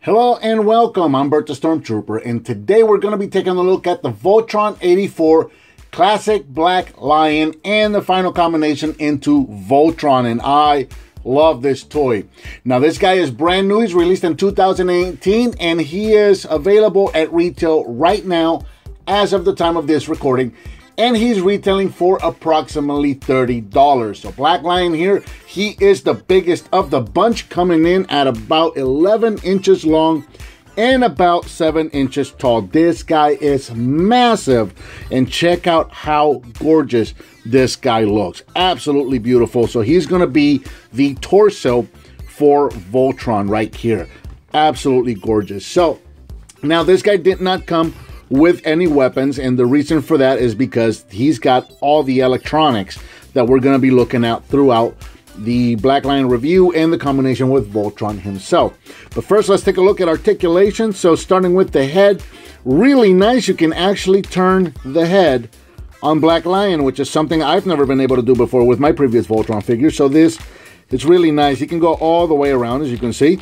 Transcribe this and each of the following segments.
Hello and welcome, I'm Bert the Stormtrooper, and today we're going to be taking a look at the Voltron 84 Classic Black Lion and the final combination into Voltron, and I love this toy. Now this guy is brand new, he's released in 2018, and he is available at retail right now as of the time of this recording, and he's retailing for approximately $30. So Black Lion here, he is the biggest of the bunch, coming in at about 11 inches long and about 7 inches tall. This guy is massive, and check out how gorgeous this guy looks. Absolutely beautiful. So he's going to be the torso for Voltron right here. Absolutely gorgeous. So now this guy did not come with any weapons, and the reason for that is because he's got all the electronics that we're going to be looking at throughout the Black Lion review and the combination with Voltron himself. But first, let's take a look at articulation. So starting with the head, really nice. You can actually turn the head on Black Lion, which is something I've never been able to do before with my previous Voltron figure. So this is really nice. He can go all the way around, as you can see.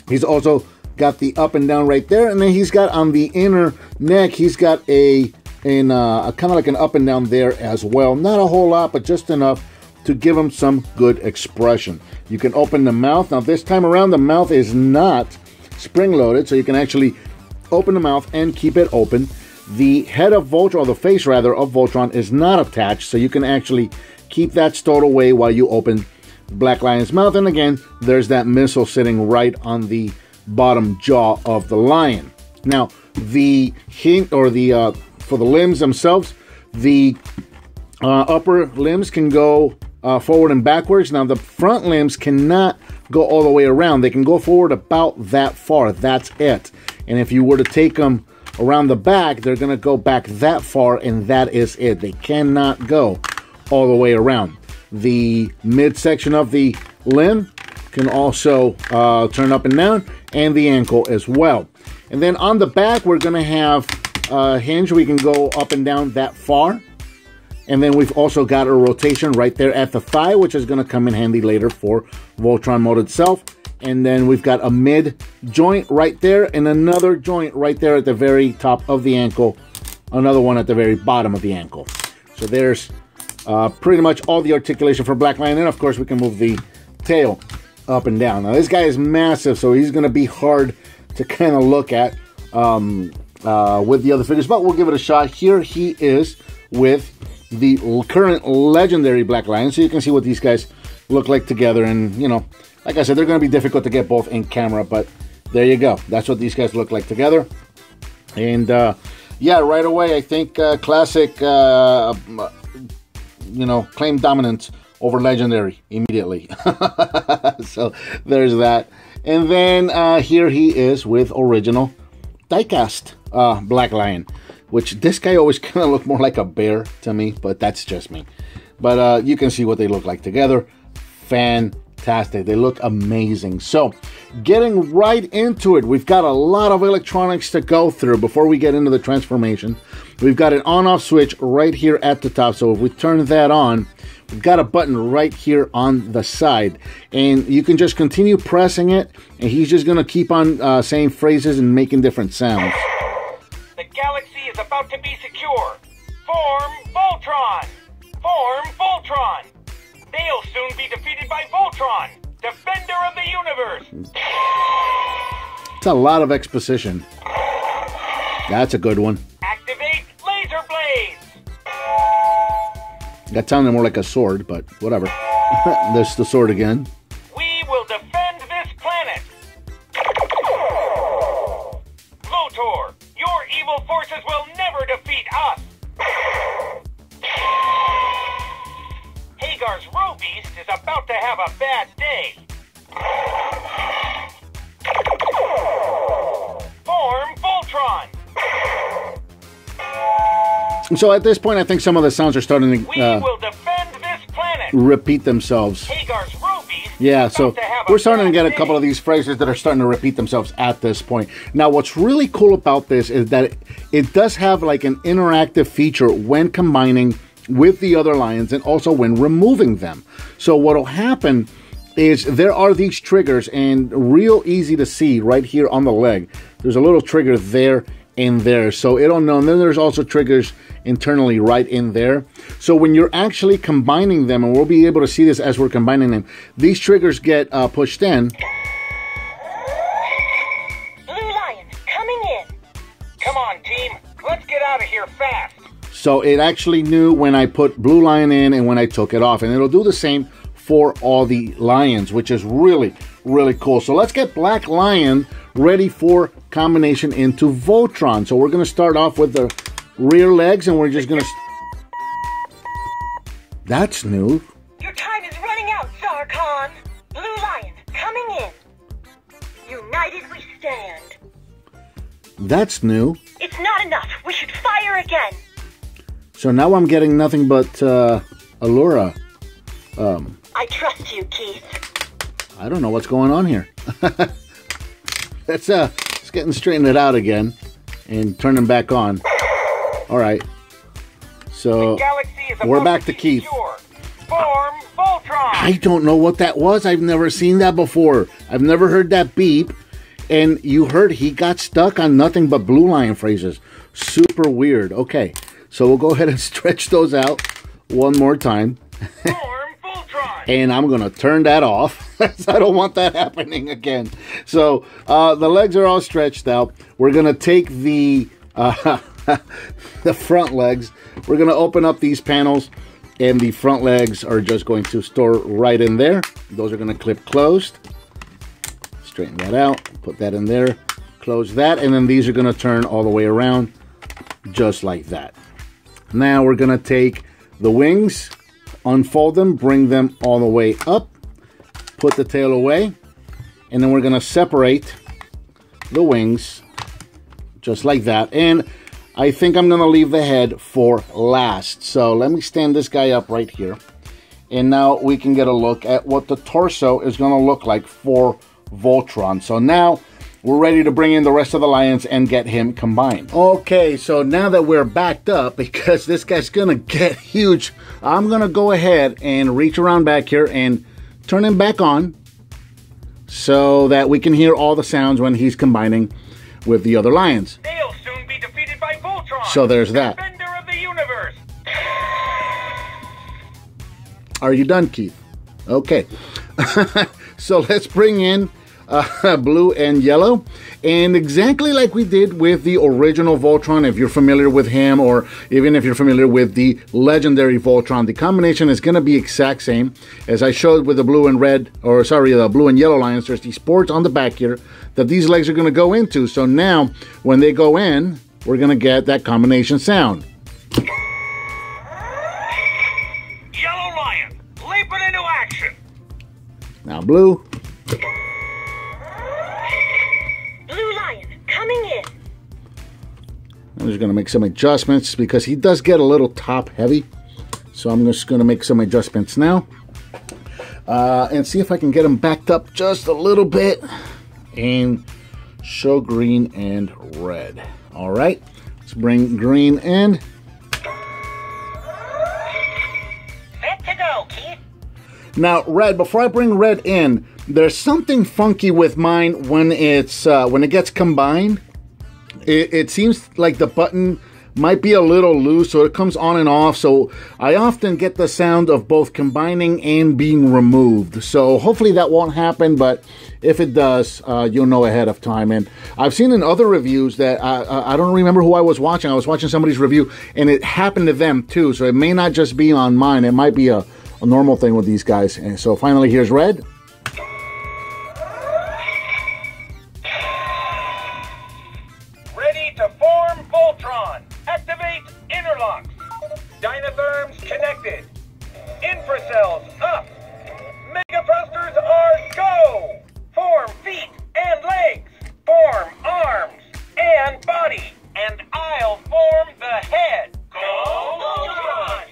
He's also got the up and down right there, and then he's got on the inner neck, he's got a kind of like an up and down there as well. Not a whole lot, but just enough to give him some good expression. You can open the mouth. Now this time around, the mouth is not spring-loaded, so you can actually open the mouth and keep it open. The head of Voltron, or the face rather, of Voltron is not attached, so you can actually keep that stowed away while you open Black Lion's mouth. And again, there's that missile sitting right on the bottom jaw of the lion. Now the hint, or the for the limbs themselves, the upper limbs can go forward and backwards. Now the front limbs cannot go all the way around. They can go forward about that far. That's it. And if you were to take them around the back, they're going to go back that far, and that is it. They cannot go all the way around. The midsection of the limb can also turn up and down, and the ankle as well. And then on the back, we're going to have a hinge. We can go up and down that far. And then we've also got a rotation right there at the thigh, which is going to come in handy later for Voltron mode itself. And then we've got a mid joint right there, and another joint right there at the very top of the ankle. Another one at the very bottom of the ankle. So there's pretty much all the articulation for Black Lion. And of course, we can move the tail up and down. Now this guy is massive, so he's going to be hard to kind of look at with the other figures, but we'll give it a shot. Here he is with the current legendary Black Lion, so you can see what these guys look like together. And you know, like I said, they're going to be difficult to get both in camera, but there you go. That's what these guys look like together. And yeah, right away I think Classic you know, claimed dominance over legendary immediately. So there's that. And then here he is with original diecast Black Lion, which this guy always kind of looked more like a bear to me, but that's just me. But you can see what they look like together. Fantastic. They look amazing. So getting right into it, we've got a lot of electronics to go through before we get into the transformation. We've got an on-off switch right here at the top, so if we turn that on, we've got a button right here on the side, and you can just continue pressing it, and he's just going to keep on saying phrases and making different sounds. The galaxy is about to be secure. Form Voltron! Form Voltron! They'll soon be defeated by Voltron, defender of the universe! It's a lot of exposition. That's a good one. Activate laser blades! That sounded more like a sword, but whatever. There's the sword again. We will defend this planet! Lotor, your evil forces will never defeat us! Hagar's Robeast is about to have a bad day! Form Voltron! So at this point, I think some of the sounds are starting to We will defend this planet! repeat themselves. Hagar's Robeast. Yeah, so we're starting to get a couple of these phrases that are starting to repeat themselves at this point. Now, what's really cool about this is that it does have like an interactive feature when combining with the other lions and also when removing them. So what'll happen is there are these triggers, and real easy to see right here on the leg. There's a little trigger there and there, so it'll know. And then there's also triggers internally right in there. So when you're actually combining them, and we'll be able to see this as we're combining them, these triggers get pushed in. Blue Lion, coming in. Come on, team. Let's get out of here fast. So it actually knew when I put Blue Lion in and when I took it off. And it'll do the same for all the lions, which is really, really cool. So let's get Black Lion ready for combination into Voltron. So we're going to start off with the rear legs, and we're just going to... That's new. Your time is running out, Zarkon. Blue Lion, coming in. United we stand. That's new. It's not enough. We should fire again. So now I'm getting nothing but Allura. I trust you, Keith. I don't know what's going on here. Let's getting straighten it out again and turn them back on. All right. So we're back to Keith. Form Voltron. I don't know what that was. I've never seen that before. I've never heard that beep. And you heard he got stuck on nothing but Blue Lion phrases. Super weird. Okay. So we'll go ahead and stretch those out one more time. Form Voltron. And I'm going to turn that off. I don't want that happening again. So the legs are all stretched out. We're going to take the the front legs. We're going to open up these panels, and the front legs are just going to store right in there. Those are going to clip closed. Straighten that out. Put that in there. Close that. And then these are going to turn all the way around just like that. Now we're going to take the wings, unfold them, bring them all the way up, put the tail away, and then we're going to separate the wings just like that. And I think I'm going to leave the head for last. So let me stand this guy up right here. And now we can get a look at what the torso is going to look like for Voltron. So now we're ready to bring in the rest of the lions and get him combined. Okay, so now that we're backed up, because this guy's going to get huge, I'm going to go ahead and reach around back here and turn him back on so that we can hear all the sounds when he's combining with the other lions. They'll soon be defeated by Voltron. So there's that. Defender of the universe. Are you done, Keith? Okay. So let's bring in blue and yellow, and exactly like we did with the original Voltron, if you're familiar with him, or even if you're familiar with the legendary Voltron, the combination is going to be exact same as I showed with the blue and red, or sorry, the blue and yellow lions. There's these ports on the back here that these legs are going to go into. So now when they go in, we're going to get that combination sound. Yellow lion, leaping into action. Now blue. Coming in. I'm just going to make some adjustments because he does get a little top heavy. So I'm just going to make some adjustments now. And see if I can get him backed up just a little bit. And show green and red. All right. Let's bring green in. Set to go, Keith. Now, red, before I bring red in, there's something funky with mine when it's when it gets combined. It seems like the button might be a little loose, so it comes on and off. So I often get the sound of both combining and being removed. So hopefully that won't happen, but if it does, you'll know ahead of time. And I've seen in other reviews that I don't remember who I was watching. I was watching somebody's review, and it happened to them too. So it may not just be on mine. It might be a normal thing with these guys. And so finally, here's red. Ready to form Voltron. Activate interlocks. Dynatherms connected. Infracells up. Mega thrusters are go. Form feet and legs. Form arms and body. And I'll form the head. Go Voltron.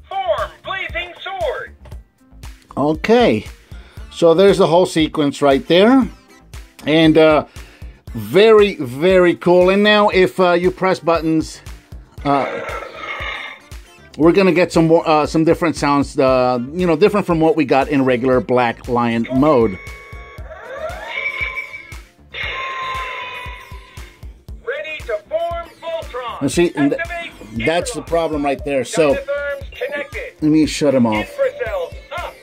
Form blazing sword. Okay, so there's the whole sequence right there. And very, very cool. And now if you press buttons, we're gonna get some more, some different sounds, you know, different from what we got in regular Black Lion mode. Ready to form Voltron. And see, and that's the problem right there. So let me shut him off. Infracells up.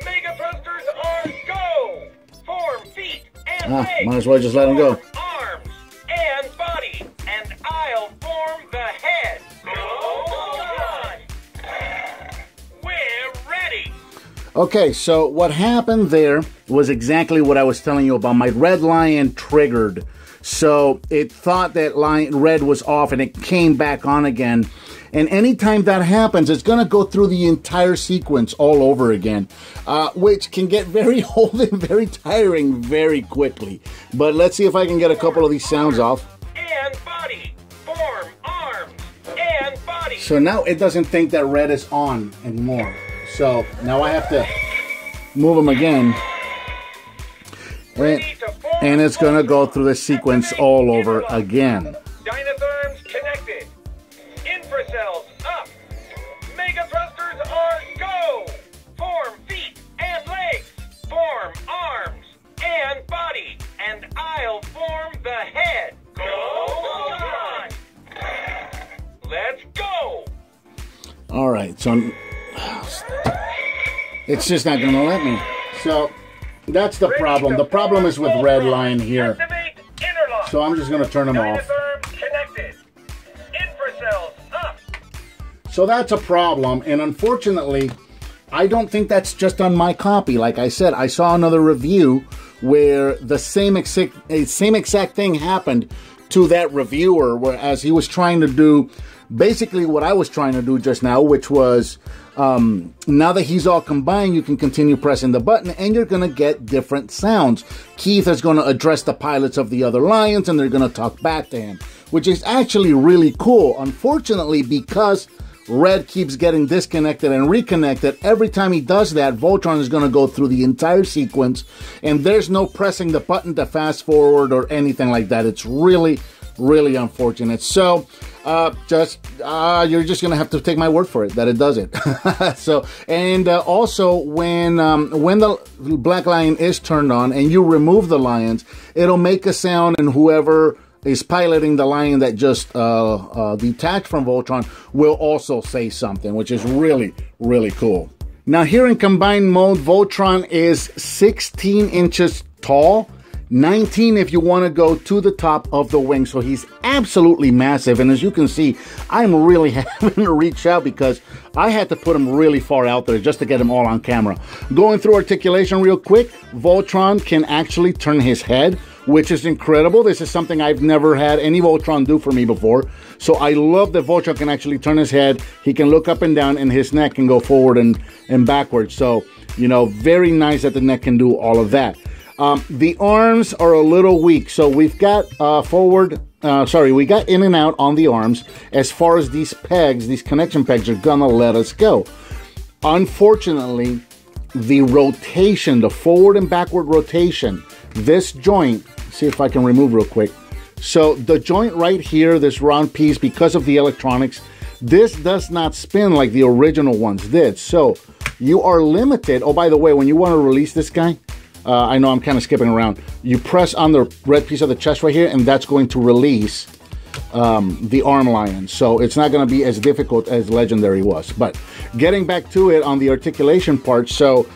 Mega thrusters are go. Form feet and legs. Might as well just let him go. Arms and body, and I'll form the head. We're ready. Okay, so what happened there was exactly what I was telling you about. My red lion triggered. So it thought that red was off and it came back on again. And anytime that happens, it's going to go through the entire sequence all over again, which can get very old and very tiring very quickly. But let's see if I can get a couple of these sounds off. And body. Form arms and body. So now it doesn't think that red is on anymore. So now I have to move them again. And it's going to go through the sequence all over again. Dynatherms connected. Infracells up. Mega thrusters are go. Form feet and legs. Form arms and body. And I'll form the head. Go on. Let's go. All right, so it's just not going to let me. So that's the problem. The problem is with red lion here. So I'm just going to turn them off. Connected. Infracells up. So that's a problem, and unfortunately, I don't think that's just on my copy. Like I said, I saw another review where the same exact thing happened to that reviewer, whereas he was trying to do basically what I was trying to do just now, which was now that he's all combined, you can continue pressing the button and you're going to get different sounds. Keith is going to address the pilots of the other lions and they're going to talk back to him, which is actually really cool. Unfortunately, because Red keeps getting disconnected and reconnected, every time he does that, Voltron is going to go through the entire sequence and there's no pressing the button to fast forward or anything like that. It's really, really unfortunate. So you're just gonna have to take my word for it that it does it. So, and also when the Black Lion is turned on and you remove the lions, it'll make a sound, and whoever is piloting the lion that just detached from Voltron will also say something, which is really, really cool. Now here in combined mode, Voltron is 16 inches tall, 19 if you want to go to the top of the wing. So he's absolutely massive. And as you can see, I'm really having to reach out because I had to put him really far out there just to get him all on camera. Going through articulation real quick, Voltron can actually turn his head, which is incredible. This is something I've never had any Voltron do for me before. So I love that Voltron can actually turn his head. He can look up and down, and his neck can go forward and backwards. So, you know, very nice that the neck can do all of that. The arms are a little weak, so we've got we got in and out on the arms. As far as these pegs, these connection pegs are gonna let us go. Unfortunately, the rotation, the forward and backward rotation, this joint, see if I can remove real quick. So the joint right here, this round piece, because of the electronics, this does not spin like the original ones did. So you are limited. Oh, by the way, when you want to release this guy, I know I'm kind of skipping around. You press on the red piece of the chest right here, and that's going to release the arm lion. So it's not going to be as difficult as Legendary was. But getting back to it on the articulation part, so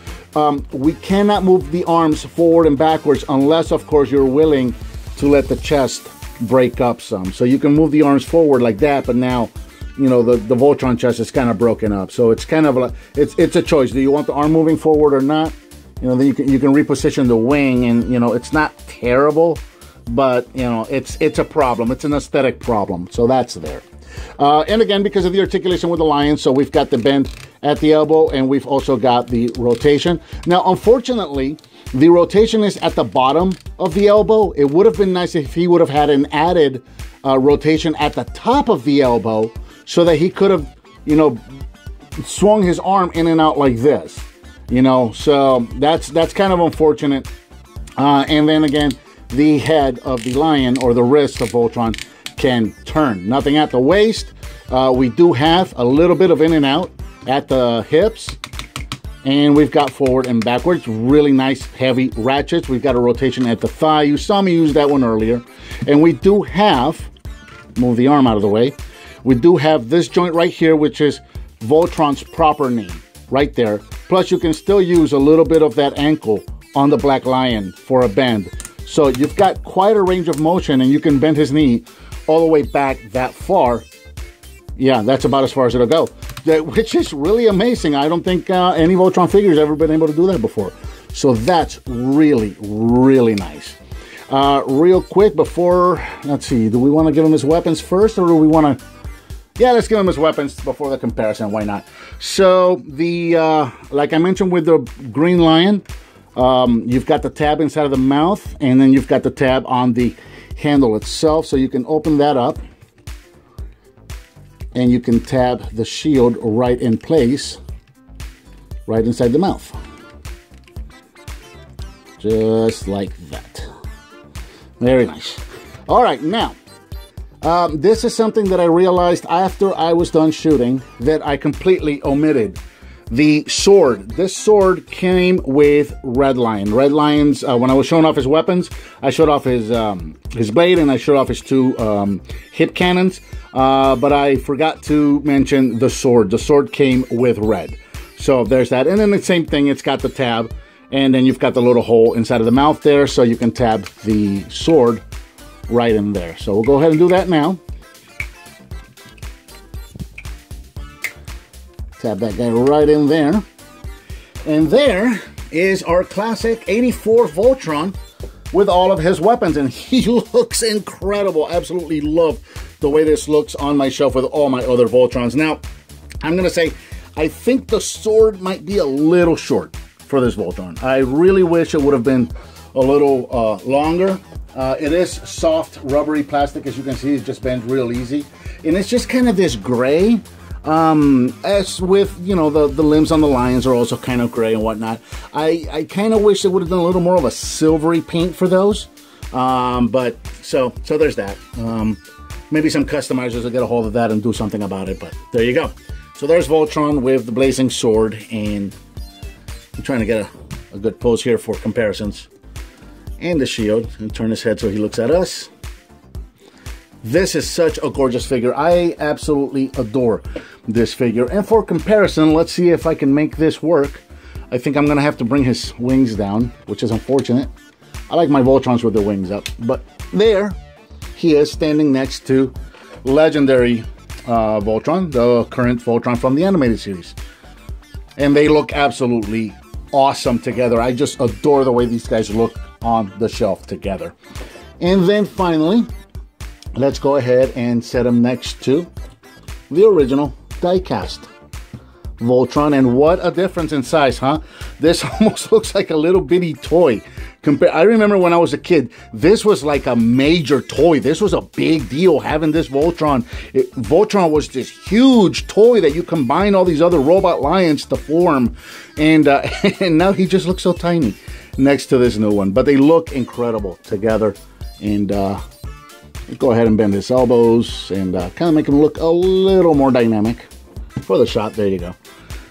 we cannot move the arms forward and backwards unless, of course, you're willing to let the chest break up some. So you can move the arms forward like that, but now, you know, the Voltron chest is kind of broken up. So it's kind of like, it's a choice. Do you want the arm moving forward or not? You know, then you can reposition the wing, and, you know, it's not terrible, but, you know, it's a problem. It's an aesthetic problem. So that's there. And again, because of the articulation with the lion, so we've got the bend at the elbow, and we've also got the rotation. Now, unfortunately, the rotation is at the bottom of the elbow. It would have been nice if he would have had an added rotation at the top of the elbow so that he could have, you know, swung his arm in and out like this. You know, so that's kind of unfortunate. And then again, the head of the lion, or the wrist of Voltron, can turn. Nothing at the waist. We do have a little bit of in and out at the hips. And we've got forward and backwards. Really nice, heavy ratchets. We've got a rotation at the thigh. You saw me use that one earlier. And we do have, move the arm out of the way. We do have this joint right here, which is Voltron's proper name, right there. Plus, you can still use a little bit of that ankle on the Black Lion for a bend. So you've got quite a range of motion, and you can bend his knee all the way back that far. Yeah, that's about as far as it'll go. Which is really amazing. I don't think any Voltron figure has ever been able to do that before. So that's really, really nice. Real quick before, let's see, do we want to give him his weapons first, or do we want to... Yeah, let's give him his weapons before the comparison. Why not? So the, like I mentioned with the Green Lion, you've got the tab inside of the mouth, and then you've got the tab on the handle itself. So you can open that up, and you can tab the shield right in place, right inside the mouth. Just like that. Very nice. All right, now, this is something that I realized after I was done shooting that I completely omitted. The sword. This sword came with Red Lion. Red Lion's, when I was showing off his weapons, I showed off his blade and I showed off his two hip cannons. But I forgot to mention the sword. The sword came with red. So there's that. And then the same thing, it's got the tab. And then you've got the little hole inside of the mouth there, so you can tab the sword right in there. So we'll go ahead and do that now. Tab that guy right in there. And there is our classic 84 Voltron with all of his weapons. And he looks incredible. Absolutely love the way this looks on my shelf with all my other Voltrons. Now, I'm going to say, I think the sword might be a little short for this Voltron. I really wish it would have been a little longer. It is soft, rubbery plastic. As you can see, it just bends real easy. And it's just kind of this gray. As with, you know, the limbs on the lions are also kind of gray and whatnot. I kind of wish it would have done a little more of a silvery paint for those. But so there's that. Maybe some customizers will get a hold of that and do something about it, but there you go. So there's Voltron with the blazing sword, and I'm trying to get a good pose here for comparisons. And the shield, and turn his head so he looks at us. This is such a gorgeous figure. I absolutely adore this figure. And for comparison, let's see if I can make this work. I think I'm going to have to bring his wings down, which is unfortunate. I like my Voltrons with their wings up. But there he is, standing next to legendary Voltron, the current Voltron from the animated series. And they look absolutely awesome together. I just adore the way these guys look on the shelf together. And then finally, let's go ahead and set them next to the original die-cast Voltron. And what a difference in size, huh? This almost looks like a little bitty toy. I remember when I was a kid, this was like a major toy. This was a big deal having this Voltron. Voltron was this huge toy that you combine all these other robot lions to form. And, and now he just looks so tiny next to this new one. But they look incredible together. And go ahead and bend his elbows and kind of make him look a little more dynamic for the shot. There you go.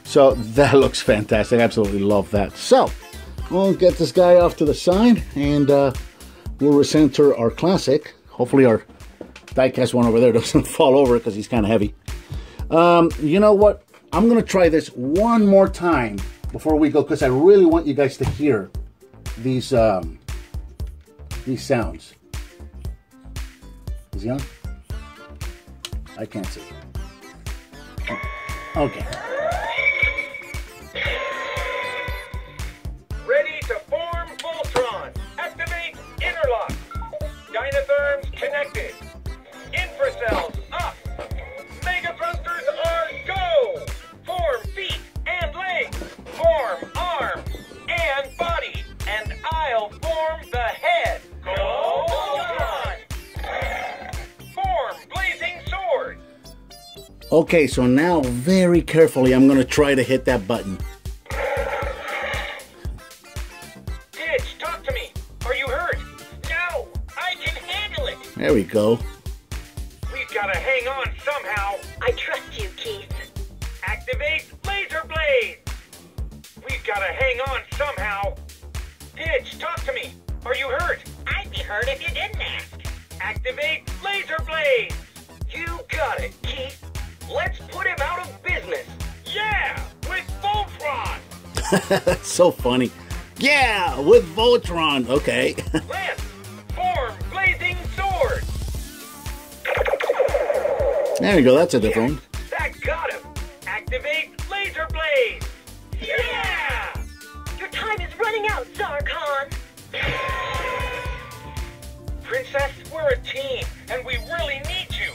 So that looks fantastic. Absolutely love that. So we'll get this guy off to the side, and we'll recenter our classic. Hopefully our die-cast one over there doesn't fall over because he's kind of heavy. You know what? I'm going to try this one more time before we go, because I really want you guys to hear these sounds. Is he on? I can't see. Oh, okay. Ready to form Voltron. Activate interlock. Dynatherms connected. Infracells up. Mega thrusters are go. Form feet and legs. Form arms and body. And I'll form the head. Go Voltron. Form blazing sword. Okay, so now very carefully I'm going to try to hit that button. Ditch, talk to me. Are you hurt? No, I can handle it. There we go. We've gotta hang on somehow. I trust you, Keith. Activate laser blades. We've gotta hang on somehow. Pidge, talk to me. Are you hurt? I'd be hurt if you didn't ask. Activate laser blades. You got it, Keith. Let's put him out of business. Yeah, with Voltron. That's so funny. Yeah, with Voltron. Okay. Lance, form blazing sword. There you go. That's a different one. That got him. Activate laser blades. Yeah! Your time is running out, Zarkon. Princess, we're a team, and we really need you.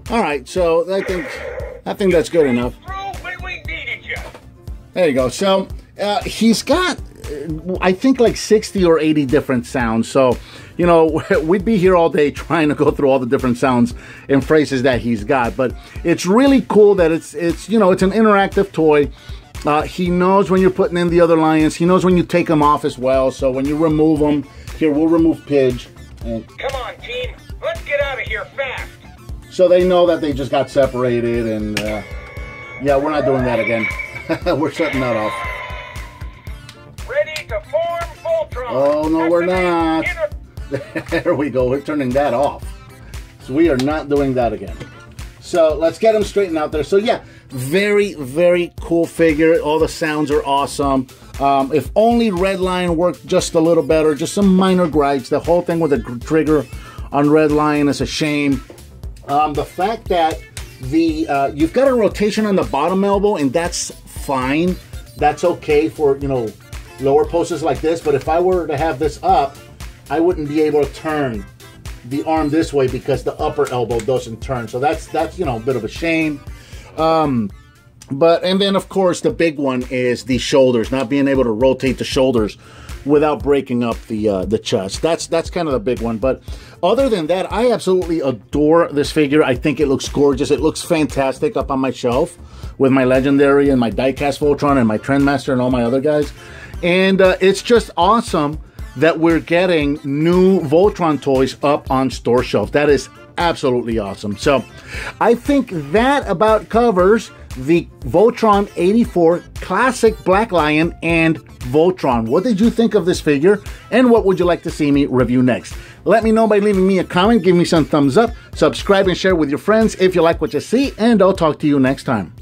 All right. So I think that's good enough. Through when we needed you. There you go. So he's got, I think, like 60 or 80 different sounds. So, you know, we'd be here all day trying to go through all the different sounds and phrases that he's got. But it's really cool that it's you know, it's an interactive toy. He knows when you're putting in the other lions. He knows when you take them off as well. So when you remove them, here, we'll remove Pidge. And come on, team. Let's get out of here fast. So they know that they just got separated. And, yeah, we're not doing that again. We're shutting that off. Ready to form Voltron. Oh, no, we're not. There we go. We're turning that off. So we are not doing that again. So let's get them straightened out there. So yeah, very, very cool figure. All the sounds are awesome. If only Red Lion worked just a little better, just some minor gripes. The whole thing with the trigger on Red Lion is a shame. The fact that you've got a rotation on the bottom elbow, and that's fine. That's okay for, you know, lower poses like this. But if I were to have this up, I wouldn't be able to turn the arm this way because the upper elbow doesn't turn. So that's you know, a bit of a shame. And then of course the big one is the shoulders, not being able to rotate the shoulders without breaking up the chest. That's kind of the big one. But other than that, I absolutely adore this figure. I think it looks gorgeous. It looks fantastic up on my shelf with my Legendary and my Diecast Voltron and my Trendmaster and all my other guys. And it's just awesome that we're getting new Voltron toys up on store shelf. That is absolutely awesome. So I think that about covers the Voltron 84 Classic Black Lion and Voltron. What did you think of this figure, and what would you like to see me review next? Let me know by leaving me a comment, give me some thumbs up, subscribe and share with your friends if you like what you see, and I'll talk to you next time.